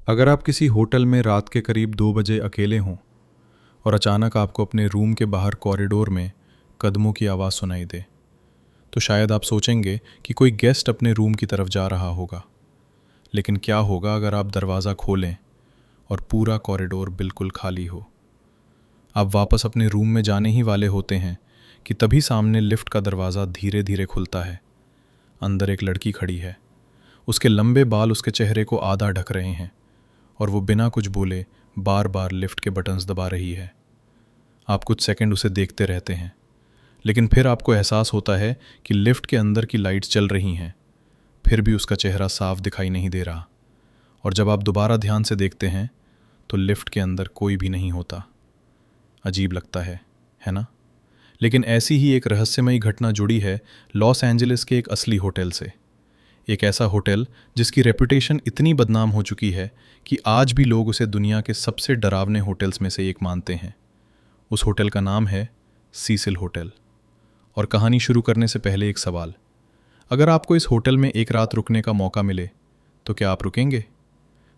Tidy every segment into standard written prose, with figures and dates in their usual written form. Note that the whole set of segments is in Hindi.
अगर आप किसी होटल में रात के करीब 2 बजे अकेले हों और अचानक आपको अपने रूम के बाहर कॉरिडोर में कदमों की आवाज़ सुनाई दे, तो शायद आप सोचेंगे कि कोई गेस्ट अपने रूम की तरफ जा रहा होगा। लेकिन क्या होगा अगर आप दरवाज़ा खोलें और पूरा कॉरिडोर बिल्कुल खाली हो? आप वापस अपने रूम में जाने ही वाले होते हैं कि तभी सामने लिफ्ट का दरवाज़ा धीरे धीरे खुलता है। अंदर एक लड़की खड़ी है। उसके लंबे बाल उसके चेहरे को आधा ढक रहे हैं और वो बिना कुछ बोले बार बार लिफ्ट के बटन्स दबा रही है। आप कुछ सेकंड उसे देखते रहते हैं, लेकिन फिर आपको एहसास होता है कि लिफ्ट के अंदर की लाइट्स जल रही हैं, फिर भी उसका चेहरा साफ दिखाई नहीं दे रहा। और जब आप दोबारा ध्यान से देखते हैं तो लिफ्ट के अंदर कोई भी नहीं होता। अजीब लगता है ना? लेकिन ऐसी ही एक रहस्यमयी घटना जुड़ी है लॉस एंजलिस के एक असली होटल से। एक ऐसा होटल जिसकी रेपुटेशन इतनी बदनाम हो चुकी है कि आज भी लोग उसे दुनिया के सबसे डरावने होटल्स में से एक मानते हैं। उस होटल का नाम है सीसिल होटल। और कहानी शुरू करने से पहले एक सवाल, अगर आपको इस होटल में एक रात रुकने का मौका मिले तो क्या आप रुकेंगे?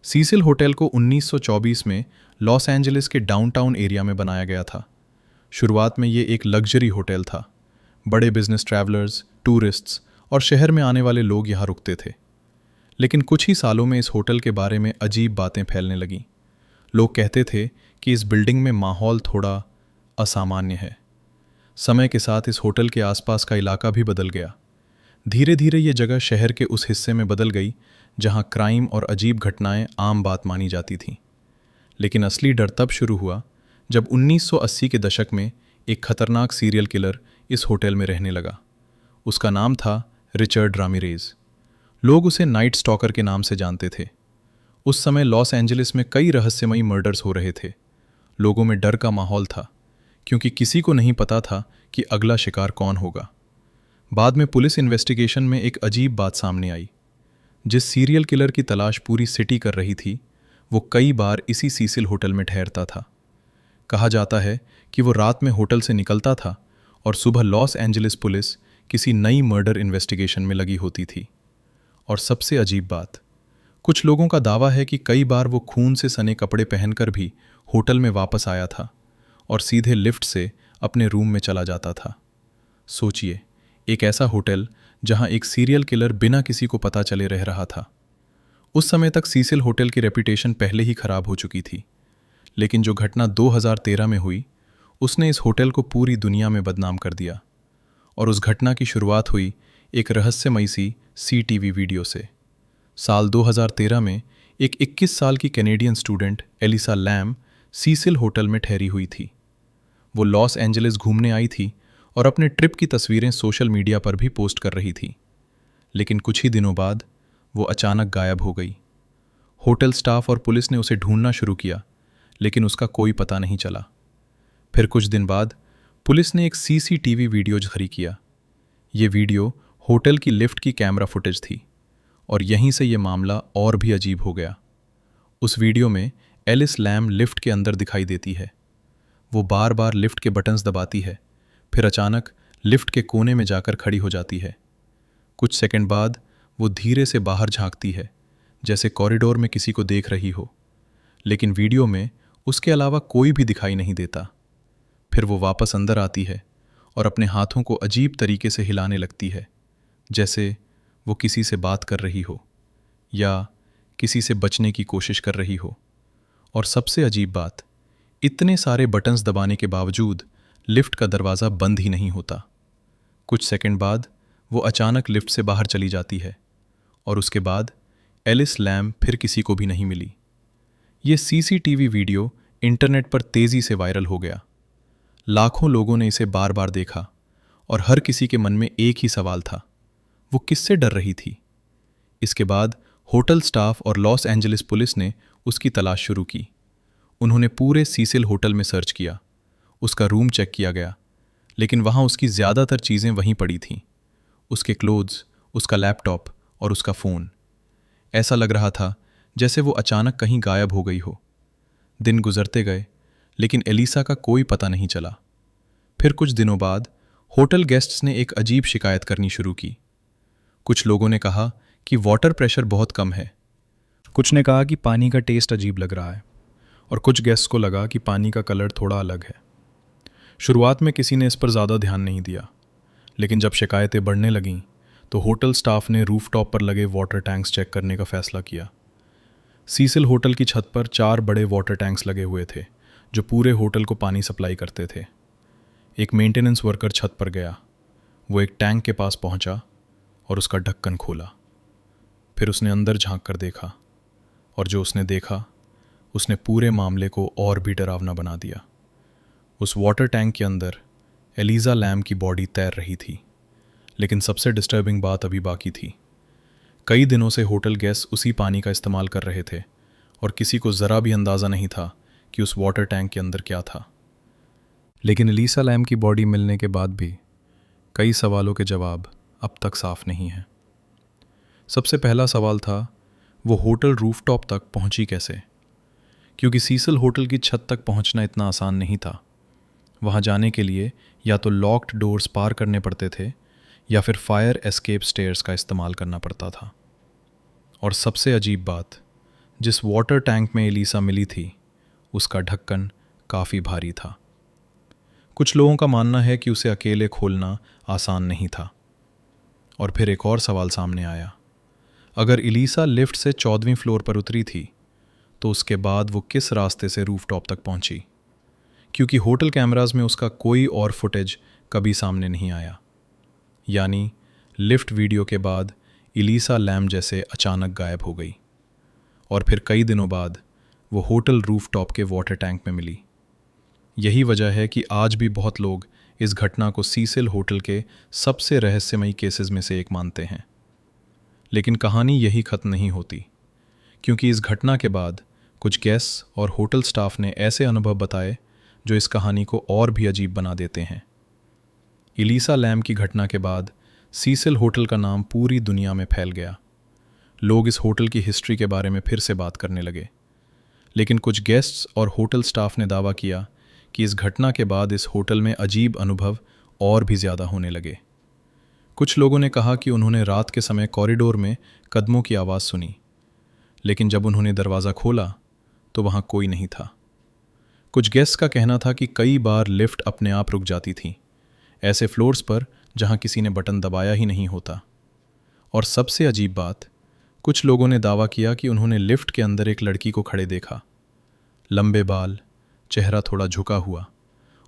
सीसिल होटल को 1924 में लॉस एंजलिस के डाउनटाउन एरिया में बनाया गया था। शुरुआत में ये एक लग्जरी होटल था। बड़े बिजनेस ट्रैवलर्स, टूरिस्ट्स और शहर में आने वाले लोग यहाँ रुकते थे। लेकिन कुछ ही सालों में इस होटल के बारे में अजीब बातें फैलने लगीं। लोग कहते थे कि इस बिल्डिंग में माहौल थोड़ा असामान्य है। समय के साथ इस होटल के आसपास का इलाका भी बदल गया। धीरे धीरे ये जगह शहर के उस हिस्से में बदल गई जहाँ क्राइम और अजीब घटनाएं आम बात मानी जाती थीं। लेकिन असली डर तब शुरू हुआ जब 1980 के दशक में एक खतरनाक सीरियल किलर इस होटल में रहने लगा। उसका नाम था रिचर्ड रामिरेज। लोग उसे नाइट स्टॉकर के नाम से जानते थे। उस समय लॉस एंजलिस में कई रहस्यमयी मर्डर्स हो रहे थे। लोगों में डर का माहौल था क्योंकि किसी को नहीं पता था कि अगला शिकार कौन होगा। बाद में पुलिस इन्वेस्टिगेशन में एक अजीब बात सामने आई। जिस सीरियल किलर की तलाश पूरी सिटी कर रही थी, वो कई बार इसी सीसिल होटल में ठहरता था। कहा जाता है कि वो रात में होटल से निकलता था और सुबह लॉस एंजलिस पुलिस किसी नई मर्डर इन्वेस्टिगेशन में लगी होती थी। और सबसे अजीब बात, कुछ लोगों का दावा है कि कई बार वो खून से सने कपड़े पहनकर भी होटल में वापस आया था और सीधे लिफ्ट से अपने रूम में चला जाता था। सोचिए, एक ऐसा होटल जहां एक सीरियल किलर बिना किसी को पता चले रह रहा था। उस समय तक सीसिल होटल की रेपुटेशन पहले ही खराब हो चुकी थी, लेकिन जो घटना 2013 में हुई उसने इस होटल को पूरी दुनिया में बदनाम कर दिया। और उस घटना की शुरुआत हुई एक रहस्यमयी सी सीटीवी वीडियो से। साल 2013 में एक 21 साल की Canadian student Elisa Lam Cecil hotel में ठहरी हुई थी। वो लॉस एंजलिस घूमने आई थी और अपने ट्रिप की तस्वीरें सोशल मीडिया पर भी पोस्ट कर रही थी। लेकिन कुछ ही दिनों बाद वो अचानक गायब हो गई। होटल स्टाफ और पुलिस ने उसे ढूंढना शुरू किया, लेकिन उसका कोई पता नहीं चला। फिर कुछ दिन बाद पुलिस ने एक सीसीटीवी वीडियो जारी किया। ये वीडियो होटल की लिफ्ट की कैमरा फुटेज थी और यहीं से ये मामला और भी अजीब हो गया। उस वीडियो में एलिस लैम लिफ्ट के अंदर दिखाई देती है। वो बार बार लिफ्ट के बटन्स दबाती है, फिर अचानक लिफ्ट के कोने में जाकर खड़ी हो जाती है। कुछ सेकंड बाद वो धीरे से बाहर झांकती है, जैसे कॉरिडोर में किसी को देख रही हो। लेकिन वीडियो में उसके अलावा कोई भी दिखाई नहीं देता। फिर वो वापस अंदर आती है और अपने हाथों को अजीब तरीके से हिलाने लगती है, जैसे वो किसी से बात कर रही हो या किसी से बचने की कोशिश कर रही हो। और सबसे अजीब बात, इतने सारे बटन्स दबाने के बावजूद लिफ्ट का दरवाज़ा बंद ही नहीं होता। कुछ सेकंड बाद वो अचानक लिफ्ट से बाहर चली जाती है और उसके बाद एलिस लैम फिर किसी को भी नहीं मिली। ये सीसीटीवी वीडियो इंटरनेट पर तेज़ी से वायरल हो गया। लाखों लोगों ने इसे बार बार देखा और हर किसी के मन में एक ही सवाल था, वो किससे डर रही थी? इसके बाद होटल स्टाफ और लॉस एंजलिस पुलिस ने उसकी तलाश शुरू की। उन्होंने पूरे सीसिल होटल में सर्च किया, उसका रूम चेक किया गया, लेकिन वहाँ उसकी ज़्यादातर चीज़ें वहीं पड़ी थीं। उसके क्लोथ्स, उसका लैपटॉप और उसका फ़ोन। ऐसा लग रहा था जैसे वो अचानक कहीं गायब हो गई हो। दिन गुजरते गए, लेकिन एलिसा का कोई पता नहीं चला। फिर कुछ दिनों बाद होटल गेस्ट्स ने एक अजीब शिकायत करनी शुरू की। कुछ लोगों ने कहा कि वाटर प्रेशर बहुत कम है। कुछ ने कहा कि पानी का टेस्ट अजीब लग रहा है और कुछ गेस्ट्स को लगा कि पानी का कलर थोड़ा अलग है। शुरुआत में किसी ने इस पर ज़्यादा ध्यान नहीं दिया, लेकिन जब शिकायतें बढ़ने लगीं तो होटल स्टाफ ने रूफटॉप पर लगे वाटर टैंक्स चेक करने का फैसला किया। सीसिल होटल की छत पर 4 बड़े वाटर टैंक्स लगे हुए थे जो पूरे होटल को पानी सप्लाई करते थे। एक मेंटेनेंस वर्कर छत पर गया। वो एक टैंक के पास पहुंचा और उसका ढक्कन खोला। फिर उसने अंदर झांक कर देखा और जो उसने देखा उसने पूरे मामले को और भी डरावना बना दिया। उस वाटर टैंक के अंदर एलिज़ा लैम की बॉडी तैर रही थी। लेकिन सबसे डिस्टर्बिंग बात अभी बाकी थी। कई दिनों से होटल गेस्ट उसी पानी का इस्तेमाल कर रहे थे और किसी को ज़रा भी अंदाज़ा नहीं था कि उस वाटर टैंक के अंदर क्या था। लेकिन एलिज़ा लैम की बॉडी मिलने के बाद भी कई सवालों के जवाब अब तक साफ नहीं हैं। सबसे पहला सवाल था, वो होटल रूफटॉप तक पहुंची कैसे? क्योंकि सीसिल होटल की छत तक पहुंचना इतना आसान नहीं था। वहां जाने के लिए या तो लॉक्ड डोर्स पार करने पड़ते थे या फिर फायर एस्केप स्टेयर्स का इस्तेमाल करना पड़ता था। और सबसे अजीब बात, जिस वाटर टैंक में एलिसा मिली थी उसका ढक्कन काफ़ी भारी था। कुछ लोगों का मानना है कि उसे अकेले खोलना आसान नहीं था। और फिर एक और सवाल सामने आया, अगर एलिसा लिफ्ट से 14वीं फ्लोर पर उतरी थी तो उसके बाद वो किस रास्ते से रूफटॉप तक पहुंची? क्योंकि होटल कैमरास में उसका कोई और फुटेज कभी सामने नहीं आया। यानी लिफ्ट वीडियो के बाद एलिसा लैम जैसे अचानक गायब हो गई और फिर कई दिनों बाद वो होटल रूफटॉप के वाटर टैंक में मिली। यही वजह है कि आज भी बहुत लोग इस घटना को सीसिल होटल के सबसे रहस्यमयी केसेस में से एक मानते हैं। लेकिन कहानी यही खत्म नहीं होती, क्योंकि इस घटना के बाद कुछ गेस्ट्स और होटल स्टाफ ने ऐसे अनुभव बताए जो इस कहानी को और भी अजीब बना देते हैं। एलिसा लैम की घटना के बाद सीसिल होटल का नाम पूरी दुनिया में फैल गया। लोग इस होटल की हिस्ट्री के बारे में फिर से बात करने लगे। लेकिन कुछ गेस्ट्स और होटल स्टाफ ने दावा किया कि इस घटना के बाद इस होटल में अजीब अनुभव और भी ज़्यादा होने लगे। कुछ लोगों ने कहा कि उन्होंने रात के समय कॉरिडोर में कदमों की आवाज़ सुनी, लेकिन जब उन्होंने दरवाज़ा खोला तो वहाँ कोई नहीं था। कुछ गेस्ट्स का कहना था कि कई बार लिफ्ट अपने आप रुक जाती थी, ऐसे फ्लोर्स पर जहाँ किसी ने बटन दबाया ही नहीं होता। और सबसे अजीब बात, कुछ लोगों ने दावा किया कि उन्होंने लिफ्ट के अंदर एक लड़की को खड़े देखा, लंबे बाल, चेहरा थोड़ा झुका हुआ,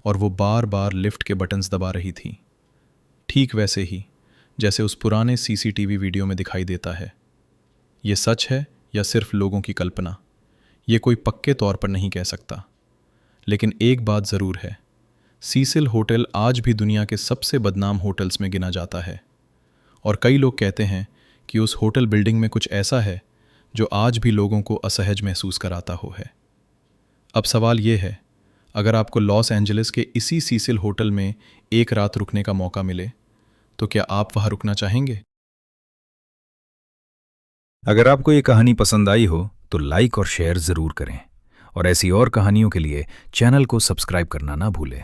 और वो बार बार लिफ्ट के बटन्स दबा रही थी, ठीक वैसे ही जैसे उस पुराने सीसीटीवी वीडियो में दिखाई देता है। ये सच है या सिर्फ लोगों की कल्पना, ये कोई पक्के तौर पर नहीं कह सकता। लेकिन एक बात ज़रूर है, सीसिल होटल आज भी दुनिया के सबसे बदनाम होटल्स में गिना जाता है। और कई लोग कहते हैं कि उस होटल बिल्डिंग में कुछ ऐसा है जो आज भी लोगों को असहज महसूस कराता हो है। अब सवाल ये है, अगर आपको लॉस एंजलिस के इसी सीसिल होटल में एक रात रुकने का मौका मिले तो क्या आप वहां रुकना चाहेंगे? अगर आपको ये कहानी पसंद आई हो तो लाइक और शेयर ज़रूर करें और ऐसी और कहानियों के लिए चैनल को सब्सक्राइब करना ना भूलें।